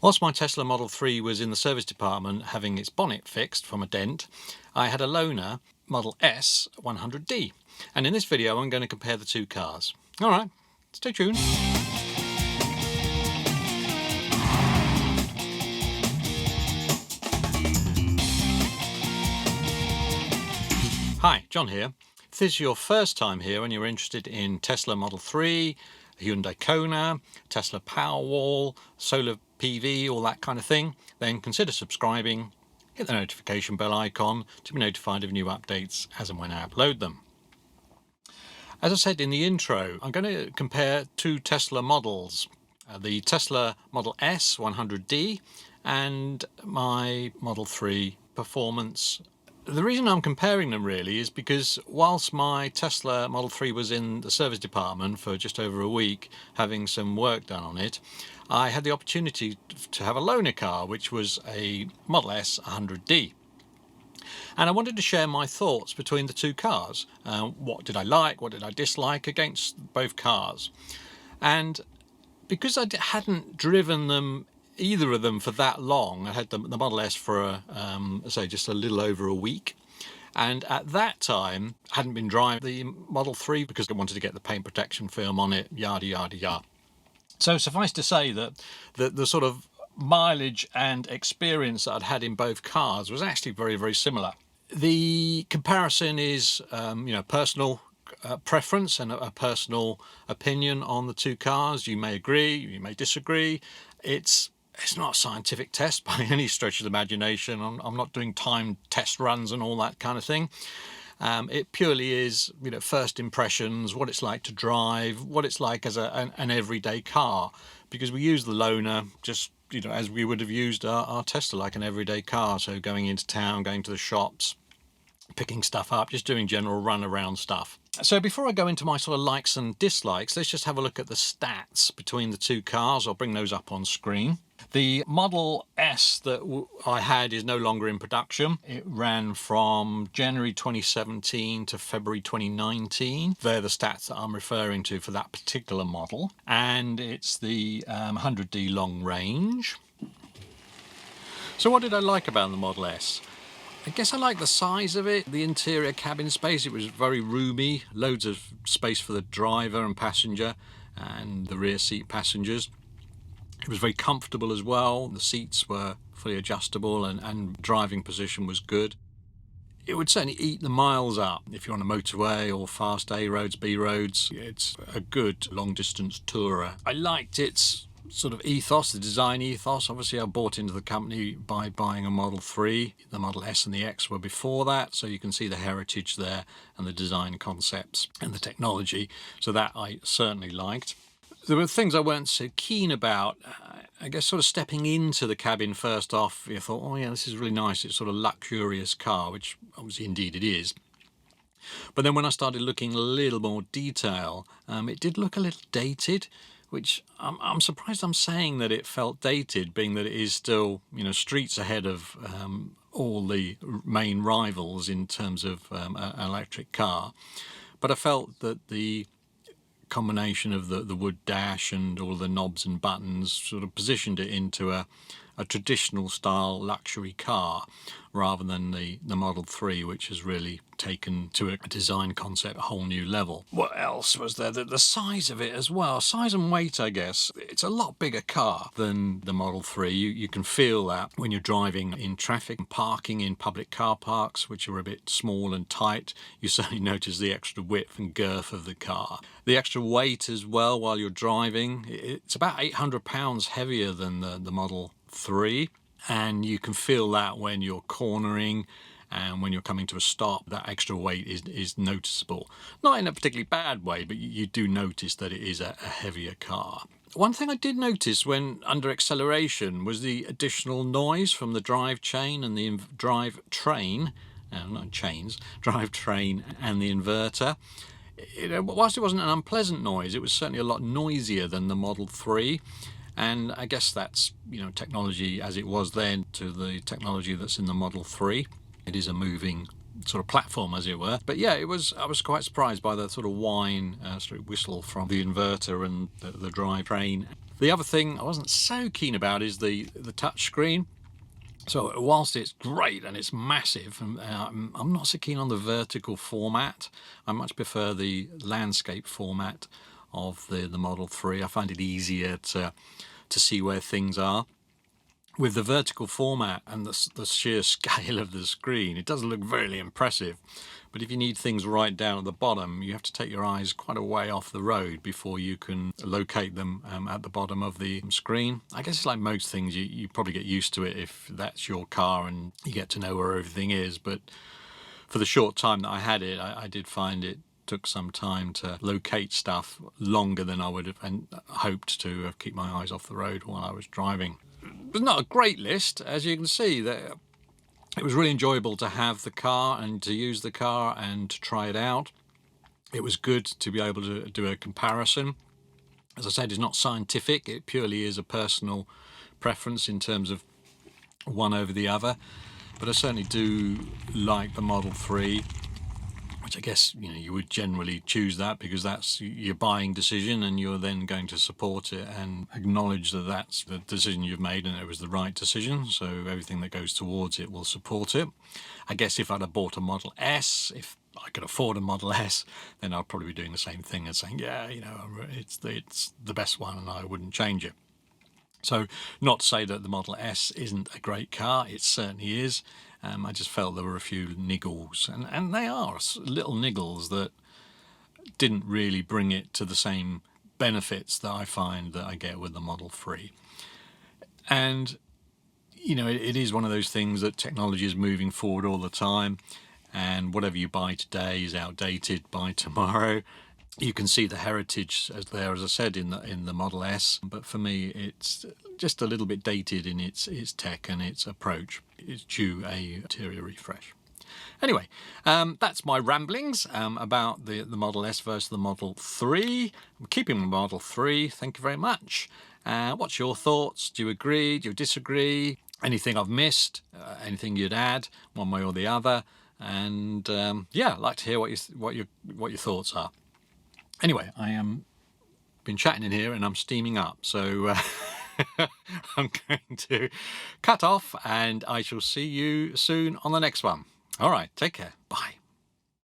Whilst my Tesla Model 3 was in the service department having its bonnet fixed from a dent, I had a loaner Model S 100D. And in this video I'm going to compare the two cars. Alright, stay tuned. Hi, John here. If this is your first time here and you're interested in Tesla Model 3, Hyundai Kona, Tesla Powerwall, solar PV, all that kind of thing, then consider subscribing, hit the notification bell icon to be notified of new updates as and when I upload them. As I said in the intro, I'm going to compare two Tesla models, the Tesla Model S 100D and my Model 3 Performance. The reason I'm comparing them really is because whilst my Tesla Model 3 was in the service department for just over a week having some work done on it, I had the opportunity to have a loaner car, which was a Model S 100D. And I wanted to share my thoughts between the two cars. What did I like, what did I dislike against both cars? And because I hadn't driven either of them for that long, I had the Model S for say just a little over a week, and at that time I hadn't been driving the Model 3 because I wanted to get the paint protection film on it, yada yada yada. So suffice to say that the sort of mileage and experience that I'd had in both cars was actually very, very similar. The comparison is personal preference and a personal opinion on the two cars. You may agree, you may disagree. It's not a scientific test by any stretch of the imagination. I'm not doing timed test runs and all that kind of thing. It purely is, first impressions, what it's like to drive, what it's like as an everyday car. Because we use the loaner just, as we would have used our Tesla, like an everyday car. So going into town, going to the shops, picking stuff up, just doing general run around stuff. So before I go into my sort of likes and dislikes, let's just have a look at the stats between the two cars. I'll bring those up on screen. The Model S that I had is no longer in production. It ran from January 2017 to February 2019. They're the stats that I'm referring to for that particular model. And it's the 100D long range. So what did I like about the Model S? I guess I like the size of it, the interior cabin space. It was very roomy, loads of space for the driver and passenger and the rear seat passengers. It was very comfortable as well. The seats were fully adjustable and driving position was good. It would certainly eat the miles up if you're on a motorway or fast A roads, B roads. It's a good long distance tourer. I liked its sort of ethos, the design ethos. Obviously I bought into the company by buying a Model 3. The Model S and the X were before that, so you can see the heritage there and the design concepts and the technology. So that I certainly liked. There were things I weren't so keen about. I guess sort of stepping into the cabin first off, you thought, oh yeah, this is really nice. It's sort of luxurious car, which obviously indeed it is. But then when I started looking a little more detail, it did look a little dated, which I'm surprised I'm saying that it felt dated, being that it is still, streets ahead of all the main rivals in terms of an electric car. But I felt that the combination of the wood dash and all the knobs and buttons sort of positioned it into a traditional style luxury car rather than the Model 3, which has really taken to a design concept a whole new level. What else was there? The size of it as well, size and weight, I guess. It's a lot bigger car than the Model 3. You can feel that when you're driving in traffic and parking in public car parks, which are a bit small and tight. You certainly notice the extra width and girth of the car. The extra weight as well while you're driving. It's about 800 pounds heavier than the Model 3, and you can feel that when you're cornering and when you're coming to a stop. That extra weight is noticeable, not in a particularly bad way, but you do notice that it is a heavier car. One thing I did notice when under acceleration was the additional noise from the drive chain and the drivetrain, not chains, drivetrain and the inverter. Whilst it wasn't an unpleasant noise, it was certainly a lot noisier than the Model 3. And I guess that's, technology as it was then to the technology that's in the Model 3. It is a moving sort of platform, as it were. But yeah, I was quite surprised by the sort of whine, whistle from the inverter and the drivetrain. The other thing I wasn't so keen about is the touch screen. So whilst it's great and it's massive, I'm not so keen on the vertical format. I much prefer the landscape format of the Model 3. I find it easier to see where things are. With the vertical format and the sheer scale of the screen, it does look very impressive. But if you need things right down at the bottom, you have to take your eyes quite a way off the road before you can locate them at the bottom of the screen. I guess it's like most things, you probably get used to it if that's your car and you get to know where everything is. But for the short time that I had it, I did find it took some time to locate stuff, longer than I would have and hoped to keep my eyes off the road while I was driving. It was not a great list, as you can see. It was really enjoyable to have the car and to use the car and to try it out. It was good to be able to do a comparison. As I said, it's not scientific, it purely is a personal preference in terms of one over the other. But I certainly do like the Model 3, which I guess you would generally choose that because that's your buying decision, and you're then going to support it and acknowledge that that's the decision you've made and it was the right decision, so everything that goes towards it will support it. I guess if I'd have bought a Model S, if I could afford a Model S, then I'd probably be doing the same thing and saying, yeah, it's the best one and I wouldn't change it. So not to say that the Model S isn't a great car, it certainly is. I just felt there were a few niggles, and they are little niggles that didn't really bring it to the same benefits that I find that I get with the Model 3. And, it is one of those things that technology is moving forward all the time, and whatever you buy today is outdated by tomorrow. You can see the heritage as I said, in the Model S, but for me it's just a little bit dated in its tech and its approach. It's due a interior refresh. Anyway, that's my ramblings about the Model S versus the Model 3. I'm keeping the Model 3, thank you very much. What's your thoughts? Do you agree? Do you disagree? Anything I've missed? Anything you'd add, one way or the other? And yeah, I'd like to hear what your thoughts are. Anyway, I am been chatting in here and I'm steaming up, so I'm going to cut off and I shall see you soon on the next one. All right, take care. Bye.